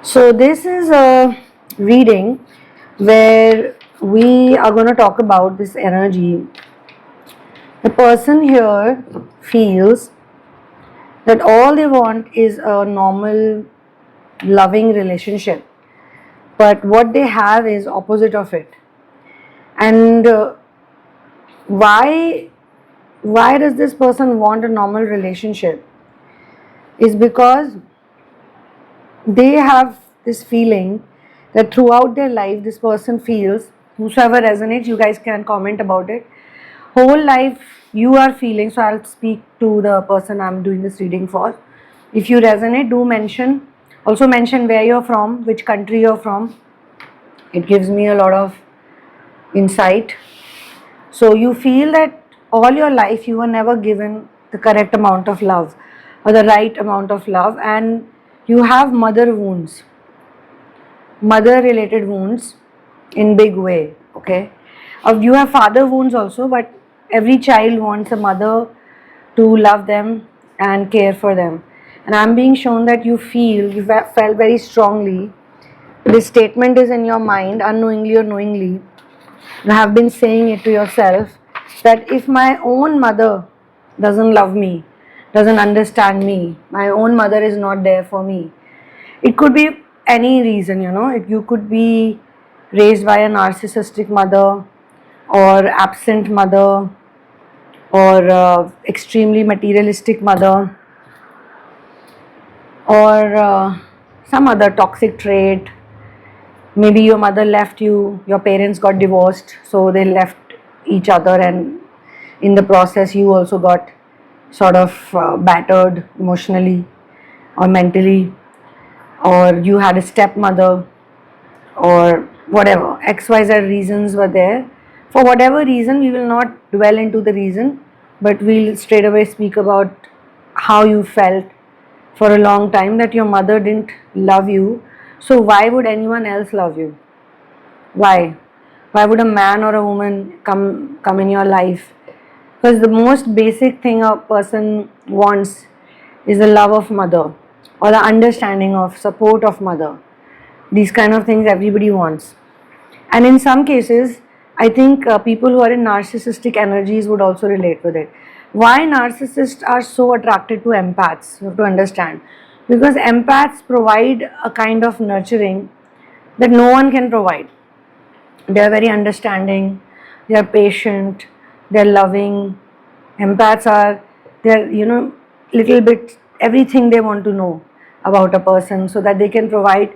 So, this is a reading where we are going to talk about this energy. The person here feels that all they want is a normal, loving relationship, but what they have is opposite of it. And why why does this person want a normal relationship? Is because they have this feeling that throughout their life this person feels, whosoever resonates, you guys can comment about it, whole life you are feeling. So I'll speak to the person I'm doing this reading for. If you resonate, do mention, also mention where you're from, which country you're from. It gives me a lot of insight. So you feel that all your life you were never given the correct amount of love or the right amount of love, and you have mother wounds, mother related wounds in big way. Okay, you have father wounds also, but every child wants a mother to love them and care for them. And I'm being shown that you felt very strongly, this statement is in your mind unknowingly or knowingly, and have been saying it to yourself, that if my own mother doesn't love me, doesn't understand me, my own mother is not there for me. It could be any reason, you could be raised by a narcissistic mother, or absent mother, or extremely materialistic mother, or some other toxic trait. Maybe your mother left you, your parents got divorced, so they left each other, and in the process you also got sort of battered emotionally or mentally, or you had a stepmother, or whatever, xyz reasons were there. For whatever reason, we will not dwell into the reason, but we'll straight away speak about how you felt for a long time that your mother didn't love you. So why would anyone else love you? Why would a man or a woman come in your life? Because the most basic thing a person wants is the love of mother, or the understanding of support of mother. These kind of things everybody wants. And in some cases, I think people who are in narcissistic energies would also relate with it. Why narcissists are so attracted to empaths? You have to understand. Because empaths provide a kind of nurturing that no one can provide. They are very understanding, they are patient, they are loving. Empaths are, they're, little bit everything they want to know about a person, so that they can provide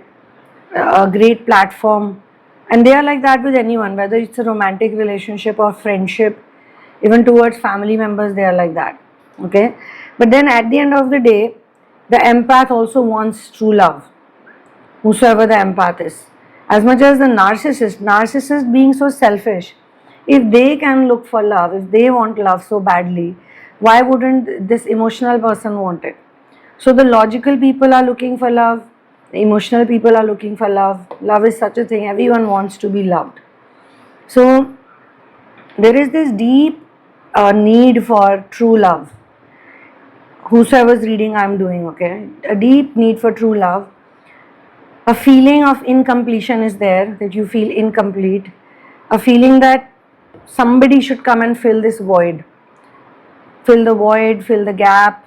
a great platform. And they are like that with anyone, whether it's a romantic relationship or friendship, even towards family members, they are like that. Okay, but then at the end of the day, the empath also wants true love, whosoever the empath is. As much as the narcissist being so selfish, if they can look for love, if they want love so badly, why wouldn't this emotional person want it? So the logical people are looking for love, the emotional people are looking for love. Love is such a thing, everyone wants to be loved. So there is this deep need for true love. Whosoever's reading I'm doing, okay, a deep need for true love. A feeling of incompletion is there, that you feel incomplete. A feeling that somebody should come and fill this void, fill the gap.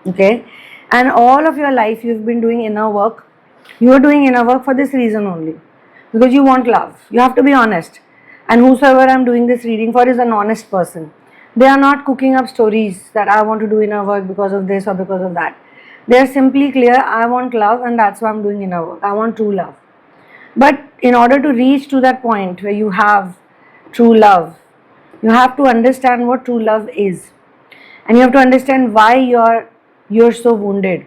Okay, and all of your life you've been doing inner work. You are doing inner work for this reason only, because you want love. You have to be honest. And whosoever I'm doing this reading for is an honest person. They are not cooking up stories that I want to do inner work because of this or because of that. They are simply clear, I want love, and that's why I'm doing inner work. I want true love. But in order to reach to that point where you have true love, you have to understand what true love is. And you have to understand why you're so wounded.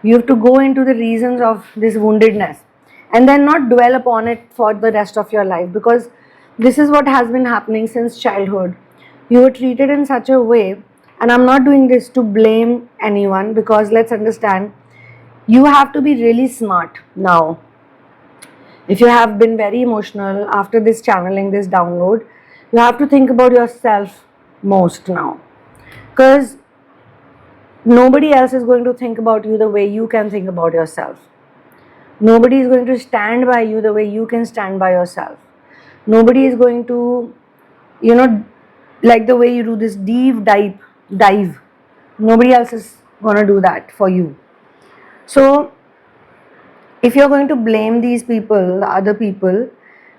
You have to go into the reasons of this woundedness, and then not dwell upon it for the rest of your life, because this is what has been happening since childhood. You were treated in such a way, and I'm not doing this to blame anyone, because let's understand, you have to be really smart now. If you have been very emotional after this channeling, this download, you have to think about yourself most now, because nobody else is going to think about you the way you can think about yourself. Nobody is going to stand by you the way you can stand by yourself. Nobody is going to, like the way you do this deep dive. Nobody else is going to do that for you. So if you're going to blame these people, the other people,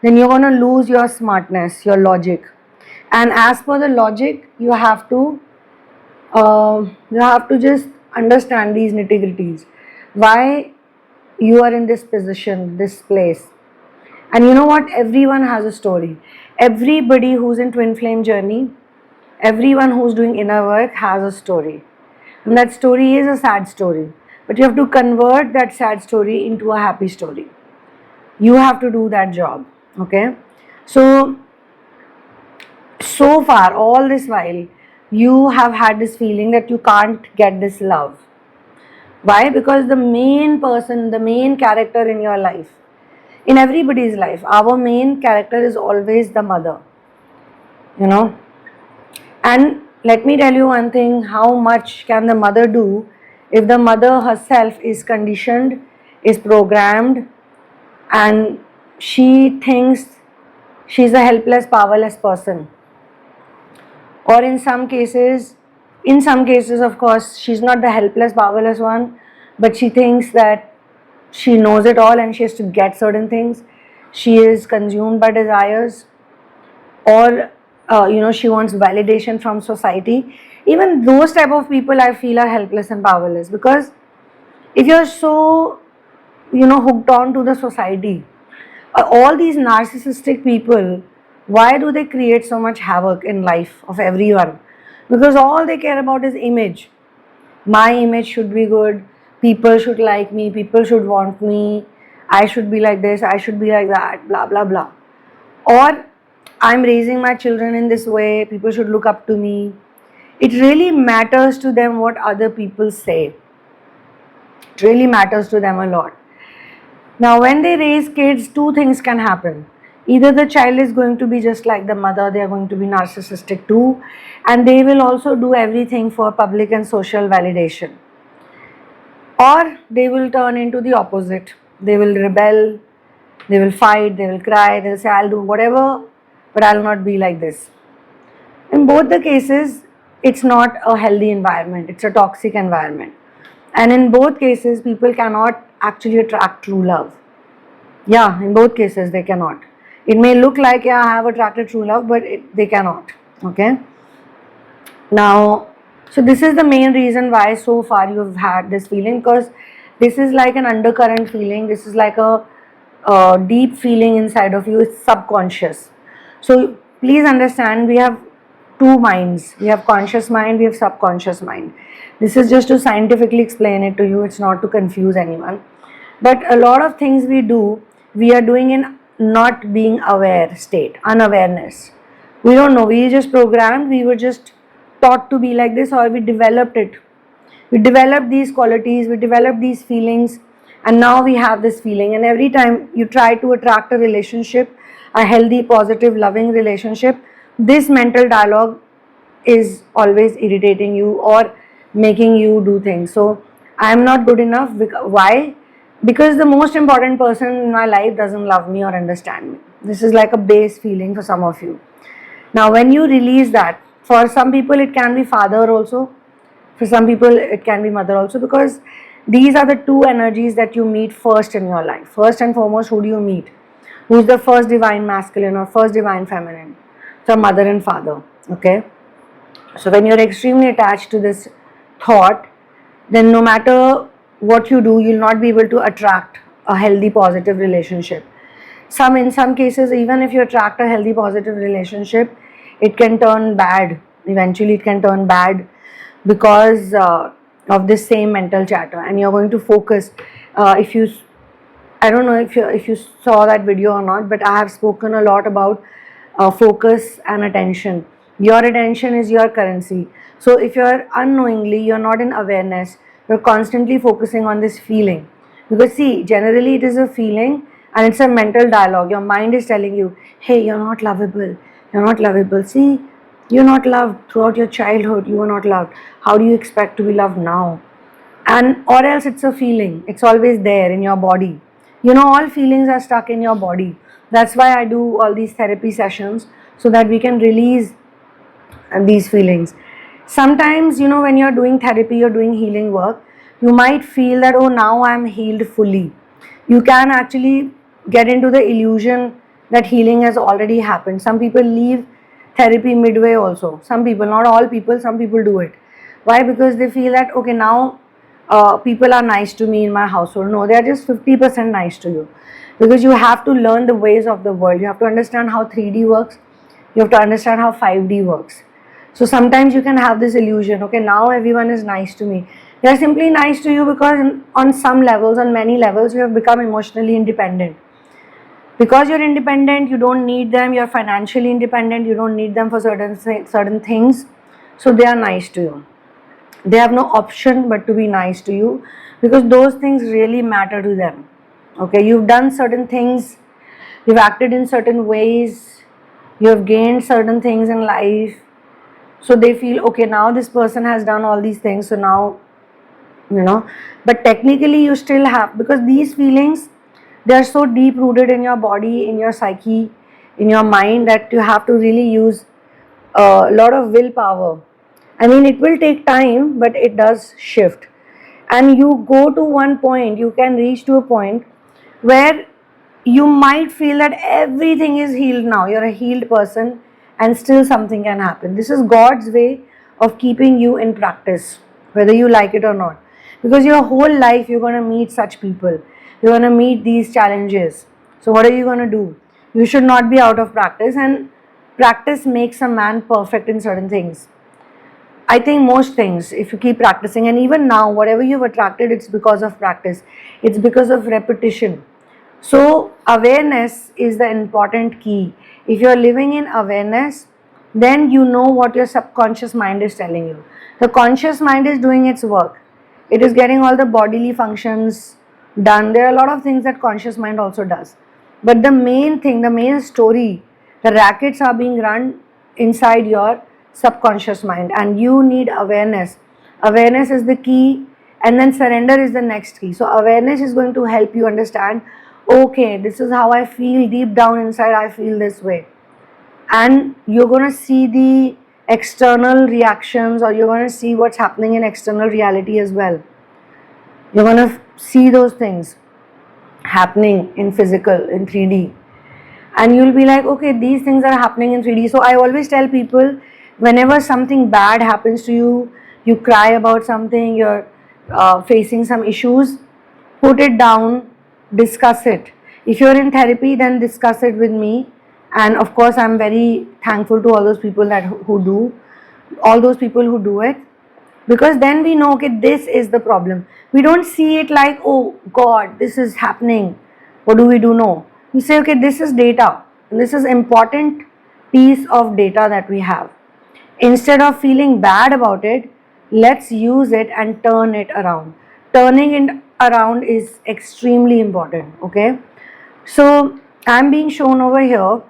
then you're going to lose your smartness, your logic. And as per the logic, you have to just understand these nitty-gritties. Why you are in this position, this place. And you know what? Everyone has a story. Everybody who's in twin flame journey, everyone who's doing inner work has a story. And that story is a sad story. But you have to convert that sad story into a happy story. You have to do that job. Okay? So far, all this while, you have had this feeling that you can't get this love. Why? Because the main person, the main character in your life, in everybody's life, our main character is always the mother. And let me tell you one thing, how much can the mother do if the mother herself is conditioned, is programmed, and she thinks she's a helpless, powerless person. Or in some cases, of course, she's not the helpless, powerless one, but she thinks that she knows it all and she has to get certain things. She is consumed by desires, or she wants validation from society. Even those type of people, I feel, are helpless and powerless, because if you're so hooked on to the society, all these narcissistic people, why do they create so much havoc in life of everyone? Because all they care about is image. My image should be good, people should like me, people should want me, I should be like this, I should be like that, blah blah blah. Or I'm raising my children in this way, people should look up to me. It really matters to them what other people say. It really matters to them a lot. Now when they raise kids, two things can happen. Either the child is going to be just like the mother, they are going to be narcissistic too, and they will also do everything for public and social validation. Or they will turn into the opposite. They will rebel, they will fight, they will cry, they will say, I'll do whatever, but I'll not be like this. In both the cases, it's not a healthy environment, it's a toxic environment. And in both cases, people cannot actually attract true love. Yeah, in both cases, they cannot. It may look like, yeah, I have attracted true love, but they cannot. Okay? Now, so this is the main reason why so far you have had this feeling, because this is like an undercurrent feeling. This is like a deep feeling inside of you. It's subconscious. So please understand, we have two minds. We have conscious mind, we have subconscious mind. This is just to scientifically explain it to you. It's not to confuse anyone. But a lot of things we do, we are doing in not being aware state, unawareness. We don't know. We just programmed. We were just taught to be like this, or we developed it. We developed these qualities, we developed these feelings, and now we have this feeling. And every time you try to attract a relationship, a healthy, positive, loving relationship, this mental dialogue is always irritating you or making you do things. So I am not good enough. Why? Because the most important person in my life doesn't love me or understand me. This is like a base feeling for some of you. Now when you release that, for some people it can be father also, for some people it can be mother also, because these are the two energies that you meet first in your life. First and foremost, who do you meet? Who's the first divine masculine or first divine feminine? So mother and father. Okay. So when you're extremely attached to this thought, then no matter what you do, you'll not be able to attract a healthy, positive relationship. In some cases, even if you attract a healthy, positive relationship, it can turn bad. Eventually, it can turn bad because of this same mental chatter, and you're going to focus. I don't know if you saw that video or not, but I have spoken a lot about focus and attention. Your attention is your currency. So if you're unknowingly, you're not in awareness, you're constantly focusing on this feeling. Because see, generally it is a feeling and it's a mental dialogue. Your mind is telling you, hey, you're not lovable. You're not lovable. See, you're not loved throughout your childhood. You were not loved. How do you expect to be loved now? And or else it's a feeling. It's always there in your body. all feelings are stuck in your body. That's why I do all these therapy sessions, so that we can release these feelings. Sometimes, when you're doing therapy or doing healing work, you might feel that, oh, now I'm healed fully. You can actually get into the illusion that healing has already happened. Some people leave therapy midway also. Some people, not all people, some people do it. Why? Because they feel that, okay, now people are nice to me in my household. No, they are just 50% nice to you. Because you have to learn the ways of the world. You have to understand how 3D works. You have to understand how 5D works. So sometimes you can have this illusion, okay, now everyone is nice to me. They are simply nice to you because on some levels, on many levels, you have become emotionally independent. Because you're independent, you don't need them. You're financially independent, you don't need them for certain things. So they are nice to you. They have no option but to be nice to you, because those things really matter to them. Okay, you've done certain things, you've acted in certain ways, you have gained certain things in life. So they feel, okay, now this person has done all these things, so now, but technically you still have, because these feelings, they are so deep rooted in your body, in your psyche, in your mind, that you have to really use a lot of willpower. I mean, it will take time, but it does shift. And you go to one point, you can reach to a point where you might feel that everything is healed now. You're a healed person, and still something can happen. This is God's way of keeping you in practice, whether you like it or not. Because your whole life, you're going to meet such people. You're going to meet these challenges. So, what are you going to do? You should not be out of practice, and practice makes a man perfect in certain things. I think most things, if you keep practicing, and even now, whatever you've attracted, it's because of practice, it's because of repetition. So, awareness is the important key. If you're living in awareness, then you know what your subconscious mind is telling you. The conscious mind is doing its work, it is getting all the bodily functions done. There are a lot of things that conscious mind also does. But the main thing, the main story, the rackets are being run inside your subconscious mind, and you need awareness. Awareness is the key, and then surrender is the next key. So awareness is going to help you understand, okay, this is how I feel deep down inside, I feel this way. And you're going to see the external reactions, or you're going to see what's happening in external reality as well. You're going to see those things happening in physical, in 3D. And you'll be like, okay, these things are happening in 3D. So I always tell people, whenever something bad happens to you, you cry about something, you're facing some issues, put it down, discuss it. If you're in therapy, then discuss it with me. And of course, I'm very thankful to all those people who do it, because then we know, okay, this is the problem. We don't see it like, oh God, this is happening, what do we do? No, we say, okay, this is data, this is important piece of data that we have. Instead of feeling bad about it, let's use it and turn it around. Turning it around is extremely important. Okay, so I'm being shown over here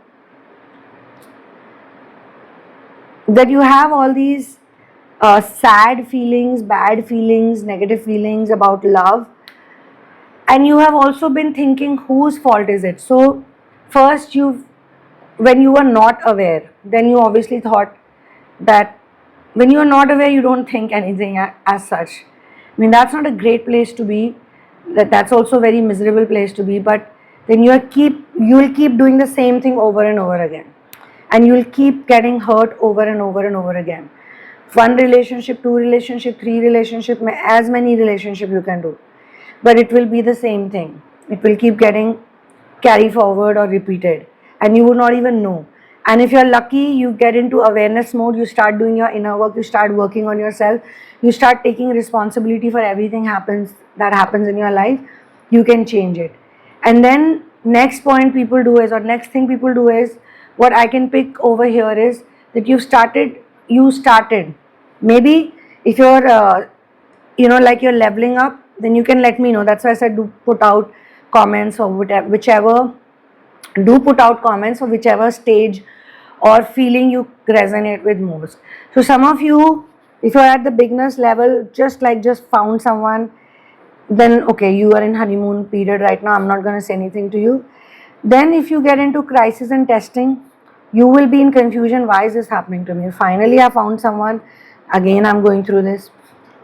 that you have all these sad feelings, bad feelings, negative feelings about love, and you have also been thinking, whose fault is it? So first, when you were not aware, then you obviously thought that when you are not aware, you don't think anything as such. I mean, that's not a great place to be. That's also a very miserable place to be. But then you will keep doing the same thing over and over again, and you will keep getting hurt over and over and over again. One relationship, two relationship, three relationship, as many relationship you can do, but it will be the same thing. It will keep getting carried forward or repeated, and you would not even know. And if you're lucky, you get into awareness mode, you start doing your inner work, you start working on yourself, you start taking responsibility for everything that happens in your life, you can change it. And then next point people do is, or next thing people do is, what I can pick over here is that you started, maybe if you're like you're leveling up, then you can let me know. That's why I said do put out comments, or whichever do put out comments for whichever stage or feeling you resonate with most. So some of you, if you're at the beginners level, just found someone, then okay, you are in honeymoon period right now, I'm not going to say anything to you. Then if you get into crisis and testing, you will be in confusion, why is this happening to me? Finally I found someone, again I'm going through this.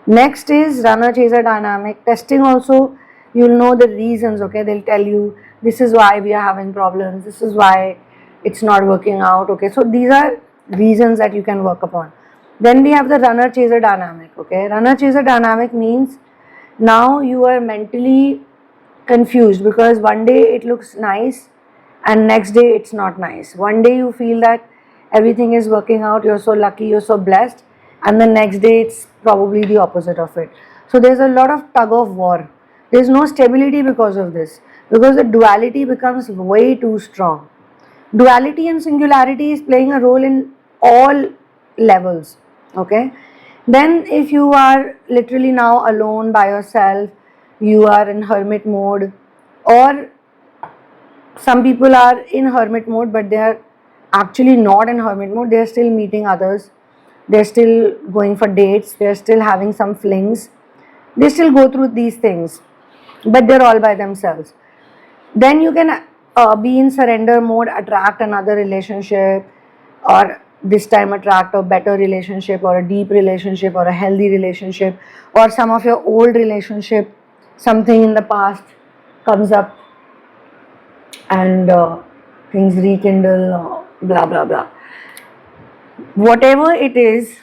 Next is runner chaser dynamic. Testing also, you'll know the reasons, okay? They'll tell you this is why we are having problems, this is why it's not working out, okay? So these are reasons that you can work upon. Then we have the runner chaser dynamic, okay? Runner chaser dynamic means now you are mentally confused because one day it looks nice and next day it's not nice. One day you feel that everything is working out, you're so lucky, you're so blessed, and the next day it's probably the opposite of it. So there's a lot of tug of war. There's no stability because of this, because the duality becomes way too strong. Duality and singularity is playing a role in all levels, okay? Then if you are literally now alone by yourself, you are in hermit mode, or some people are in hermit mode but they are actually not in hermit mode, they are still meeting others, they're still going for dates, they're still having some flings, they still go through these things, but they're all by themselves. Then you can be in surrender mode, attract another relationship, or this time attract a better relationship or a deep relationship or a healthy relationship, or some of your old relationship, something in the past comes up and things rekindle, blah blah blah. Whatever it is,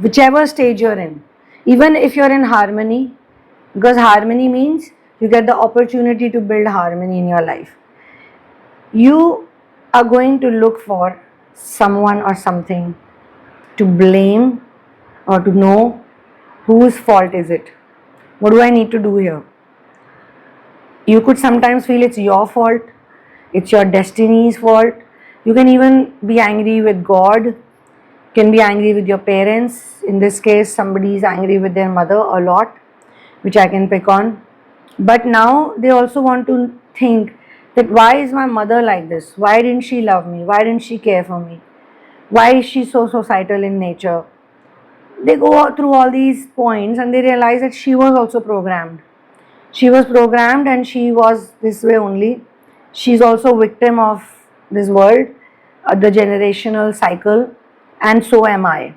whichever stage you're in, even if you're in harmony, because harmony means you get the opportunity to build harmony in your life, you are going to look for someone or something to blame or to know whose fault is it. What do I need to do here? You could sometimes feel it's your fault, it's your destiny's fault. You can even be angry with God, can be angry with your parents. In this case, somebody is angry with their mother a lot, which I can pick on. But now they also want to think that why is my mother like this? Why didn't she love me? Why didn't she care for me? Why is she so societal in nature? They go through all these points and they realize that she was also programmed. She was programmed and she was this way only. She's also a victim of this world, the generational cycle, and so am I.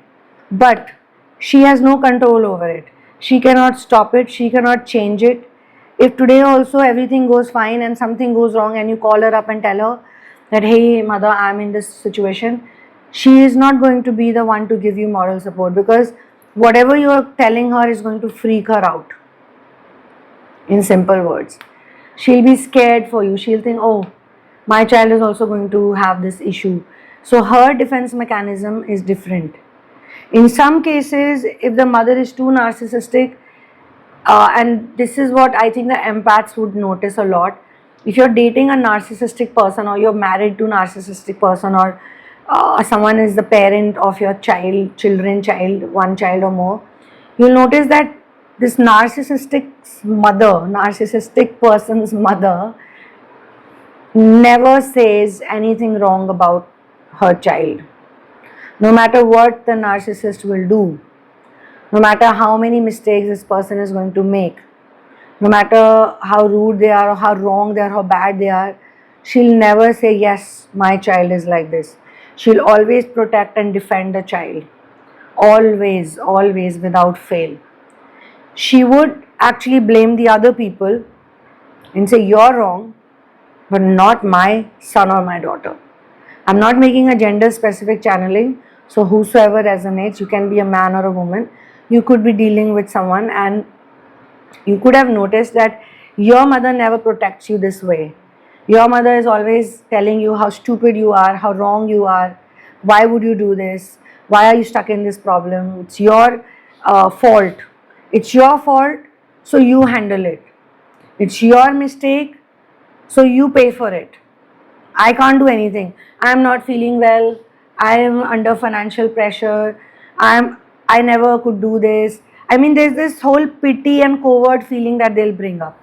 But she has no control over it. She cannot stop it, she cannot change it. If today also everything goes fine and something goes wrong and you call her up and tell her that, hey mother, I'm in this situation, she is not going to be the one to give you moral support, because whatever you are telling her is going to freak her out. In simple words, she'll be scared for you. She'll think, oh, my child is also going to have this issue. So her defense mechanism is different. In some cases, if the mother is too narcissistic, and this is what I think the empaths would notice a lot. If you're dating a narcissistic person, or you're married to a narcissistic person, or someone is the parent of your child, one child or more, you'll notice that this narcissistic person's mother never says anything wrong about her child. No matter what the narcissist will do, no matter how many mistakes this person is going to make, no matter how rude they are or how wrong they are, how bad they are, she'll never say, yes, my child is like this. She'll always protect and defend the child. Always, always, without fail. She would actually blame the other people and say, you're wrong, but not my son or my daughter. I'm not making a gender specific channeling, so whosoever resonates, you can be a man or a woman. You could be dealing with someone and you could have noticed that your mother never protects you this way. Your mother is always telling you how stupid you are, how wrong you are, why would you do this, why are you stuck in this problem, it's your fault. It's your fault, so you handle it. It's your mistake, so you pay for it. I can't do anything. I'm not feeling well. I am under financial pressure. I never could do this. I mean, there's this whole pity and covert feeling that they'll bring up.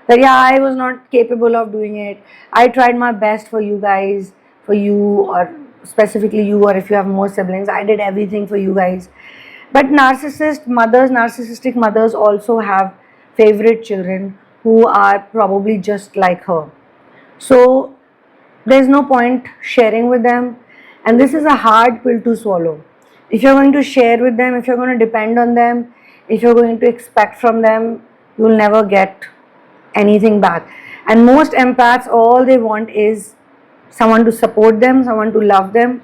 That yeah, I was not capable of doing it. I tried my best for you guys, for you, or specifically you, or if you have more siblings, I did everything for you guys. But narcissistic mothers also have favorite children who are probably just like her. So there's no point sharing with them, and this is a hard pill to swallow. If you're going to share with them, if you're going to depend on them, if you're going to expect from them, you'll never get anything back. And most empaths, all they want is someone to support them, someone to love them.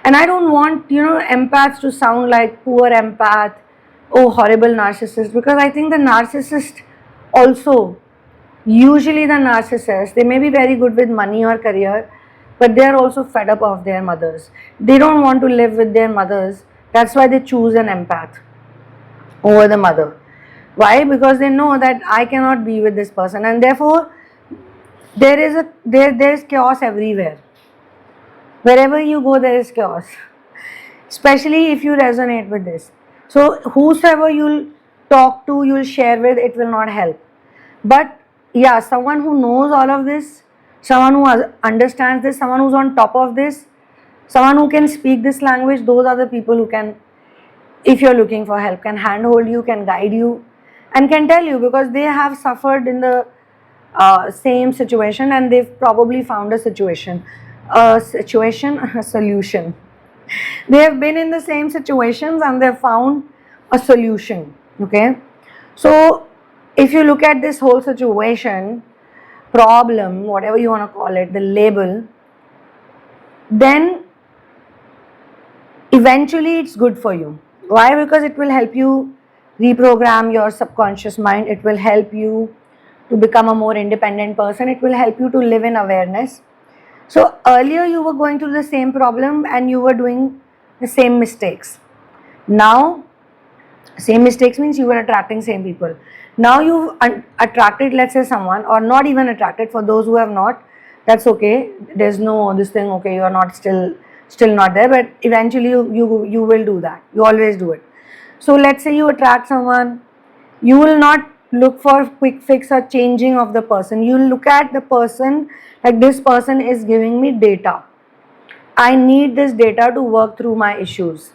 And I don't want, empaths to sound like poor empath, oh, horrible narcissist, because I think the narcissist also, usually the narcissists, they may be very good with money or career, but they are also fed up of their mothers. They don't want to live with their mothers. That's why they choose an empath over the mother. Why? Because they know that I cannot be with this person, and therefore there is chaos everywhere. Wherever you go, there is chaos, especially if you resonate with this. So whosoever you'll talk to, you'll share with, it will not help. But yeah, someone who knows all of this, someone who understands this, someone who's on top of this, someone who can speak this language, those are the people who can, if you're looking for help, can handhold you, can guide you, and can tell you, because they have suffered in the same situation, and they've probably found a solution. They have been in the same situations and they've found a solution. Okay, so if you look at this whole situation, problem, whatever you want to call it, the label, then eventually it's good for you. Why? Because it will help you reprogram your subconscious mind. It will help you to become a more independent person. It will help you to live in awareness. So earlier you were going through the same problem and you were doing the same mistakes. Now, same mistakes means you were attracting same people. Now you've attracted, let's say, someone, or not even attracted. For those who have not, that's okay. There's no this thing. Okay, you are not still not there, but eventually you will do that. You always do it. So let's say you attract someone, you will not look for quick fix or changing of the person. You look at the person like, this person is giving me data. I need this data to work through my issues.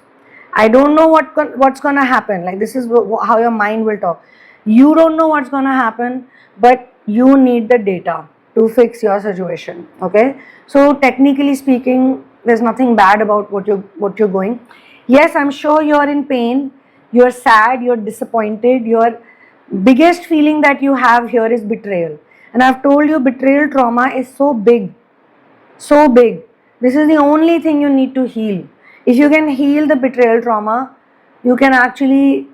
I don't know what's going to happen. Like, this is how your mind will talk. You don't know what's going to happen, but you need the data to fix your situation. Okay, so technically speaking, there's nothing bad about what you're going. Yes, I'm sure you're in pain, you're sad, you're disappointed. Your biggest feeling that you have here is betrayal, and I've told you, betrayal trauma is so big. This is the only thing you need to heal. If you can heal the betrayal trauma, you can actually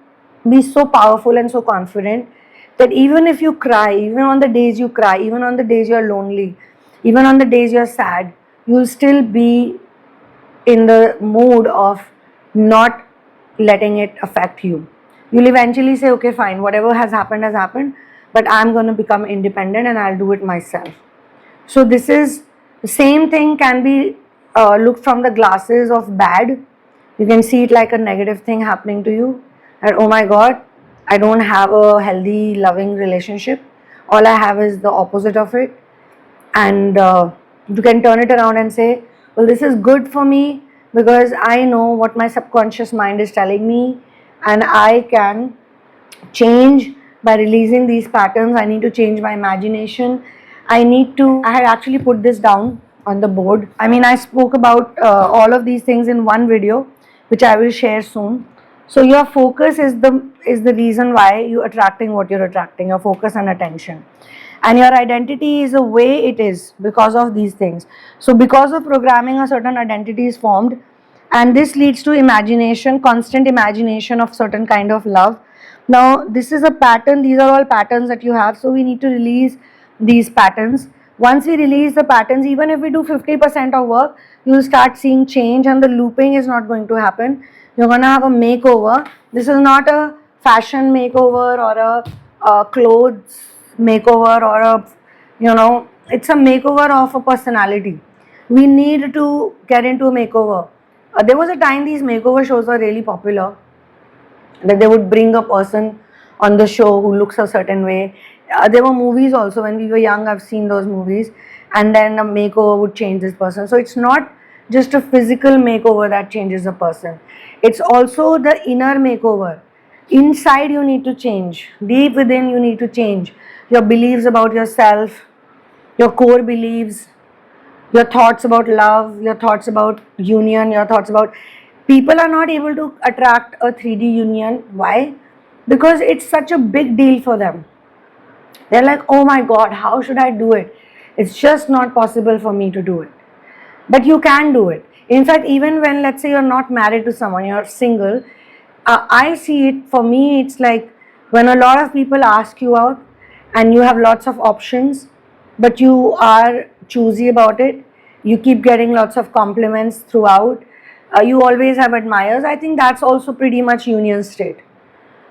be so powerful and so confident that even if you cry, even on the days you cry, even on the days you're lonely, even on the days you're sad, you'll still be in the mood of not letting it affect you. You'll eventually say, okay, fine, whatever has happened, but I'm going to become independent and I'll do it myself. So this is the same thing, can be looked from the glasses of bad. You can see it like a negative thing happening to you, that, oh my God, I don't have a healthy, loving relationship. All I have is the opposite of it. And you can turn it around and say, well, this is good for me because I know what my subconscious mind is telling me, and I can change by releasing these patterns. I need to change my imagination. I had actually put this down on the board. I mean, I spoke about all of these things in one video, which I will share soon. So your focus is the reason why you're attracting what you're attracting, your focus and attention. And your identity is the way it is because of these things. So because of programming, a certain identity is formed, and this leads to imagination, constant imagination of certain kind of love. Now this is a pattern, these are all patterns that you have, so we need to release these patterns. Once we release the patterns, even if we do 50% of work, you will start seeing change, and the looping is not going to happen. You're going to have a makeover. This is not a fashion makeover or a clothes makeover or it's a makeover of a personality. We need to get into a makeover. There was a time these makeover shows were really popular, that they would bring a person on the show who looks a certain way. There were movies also when we were young. I've seen those movies, and then a makeover would change this person. So it's not just a physical makeover that changes a person, it's also the inner makeover. Inside you need to change. Deep within you need to change. Your beliefs about yourself, your core beliefs, your thoughts about love, your thoughts about union, your thoughts about people are not able to attract a 3D union. Why? Because it's such a big deal for them. They're like, oh my god, how should I do it? It's just not possible for me to do it. But you can do it. In fact, even when, let's say, you're not married to someone, you're single, I see it, for me, it's like when a lot of people ask you out and you have lots of options, but you are choosy about it, you keep getting lots of compliments throughout, you always have admirers. I think that's also pretty much union state,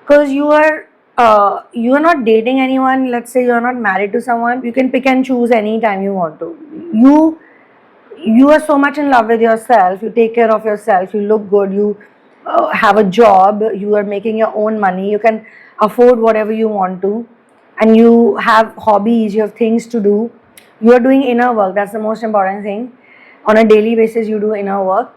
because you are not dating anyone. Let's say you're not married to someone, you can pick and choose anytime you want to. You are so much in love with yourself, you take care of yourself, you look good, you have a job, you are making your own money, you can afford whatever you want to, and you have hobbies, you have things to do, you are doing inner work. That's the most important thing. On a daily basis you do inner work,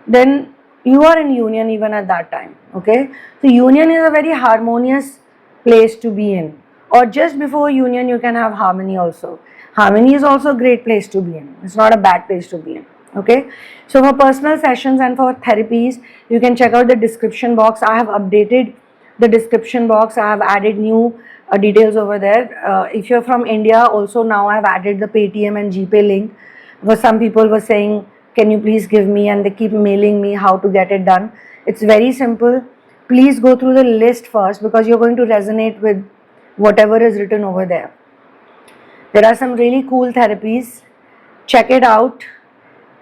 then you are in union even at that time. Okay, so union is a very harmonious place to be in. Or just before union you can have harmony also. Harmony is also a great place to be in. It's not a bad place to be in. Okay, so for personal sessions and for therapies, you can check out the description box. I have updated the description box. I have added new details over there. If you're from India, also now I have added the Paytm and GPay link, because some people were saying, can you please give me, and they keep mailing me how to get it done. It's very simple. Please go through the list first, because you're going to resonate with whatever is written over there. There are some really cool therapies. Check it out,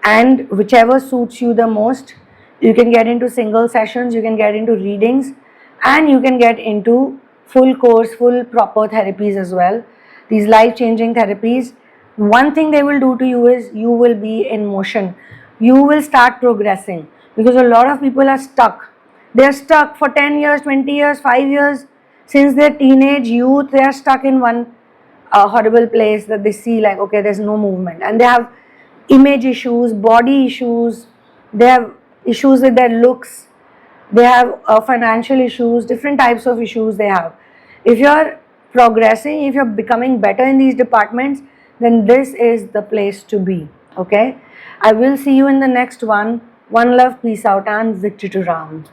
and whichever suits you the most. You can get into single sessions, you can get into readings, and you can get into full course, full proper therapies as well. These life-changing therapies, one thing they will do to you is you will be in motion. You will start progressing, because a lot of people are stuck. They are stuck for 10 years, 20 years, 5 years. Since their teenage youth, they are stuck in one horrible place that they see, like, okay, there's no movement, and they have image issues, body issues, they have issues with their looks, they have financial issues, different types of issues they have. If you're progressing, if you're becoming better in these departments, then this is the place to be. Okay, I will see you in the next one. One love, peace out, and victory to Ram.